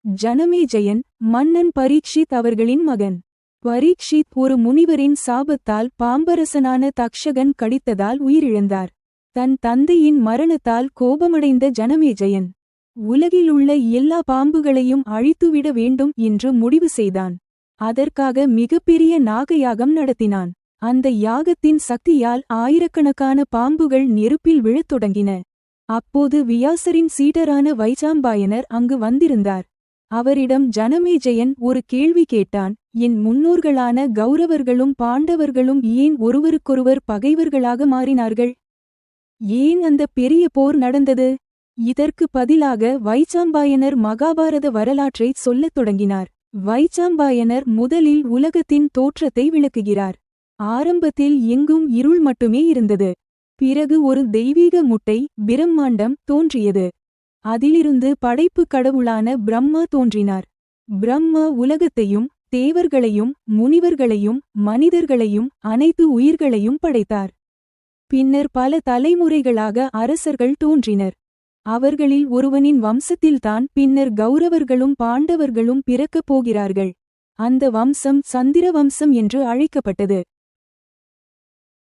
ஜனமேஜயன் மன்னன் பரீக்ஷித் அவர்களின் மகன். பரீக்ஷித் ஒரு முனிவரின் சாபத்தால் பாம்பரசனான தக்ஷகன் கடித்ததால் உயிரிழந்தார். தன் தந்தையின் மரணத்தால் கோபமடைந்த ஜனமேஜயன் உலகிலுள்ள எல்லா பாம்புகளையும் அழித்துவிட வேண்டும் என்று முடிவு செய்தான். அதற்காக மிகப்பெரிய நாகயாகம் நடத்தினான். அந்த யாகத்தின் சக்தியால் ஆயிரக்கணக்கான பாம்புகள் நெருப்பில் விழத் தொடங்கின. அப்போது வியாசரின் சீடரான வைசாம்பாயனர் அங்கு வந்திருந்தார். அவரிடம் ஜனமேஜயன் ஒரு கேள்வி கேட்டான். என் முன்னோர்களான கௌரவர்களும் பாண்டவர்களும் ஏன் ஒருவருக்கொருவர் பகைவர்களாக மாறினார்கள்? ஏன் அந்த பெரிய போர் நடந்தது? இதற்கு பதிலாக வைசாம்பாயனர் மகாபாரத வரலாற்றைச் சொல்லத் தொடங்கினார். வைசாம்பாயனர் முதலில் உலகத்தின் தோற்றத்தை விளக்குகிறார். ஆரம்பத்தில் எங்கும் இருள் மட்டுமே இருந்தது. பிறகு ஒரு தெய்வீக முட்டை பிரம்மாண்டம் தோன்றியது. அதிலிருந்து படைப்பு கடவுளான பிரம்மா தோன்றினார். பிரம்மா உலகத்தையும் தேவர்களையும் முனிவர்களையும் மனிதர்களையும் அனைத்து உயிர்களையும் படைத்தார். பின்னர் பல தலைமுறைகளாக அரசர்கள் தோன்றினர். அவர்களில் ஒருவனின் வம்சத்தில்தான் பின்னர் கௌரவர்களும் பாண்டவர்களும் பிறக்கப் போகிறார்கள். அந்த வம்சம் சந்திர வம்சம் என்று அழைக்கப்பட்டது.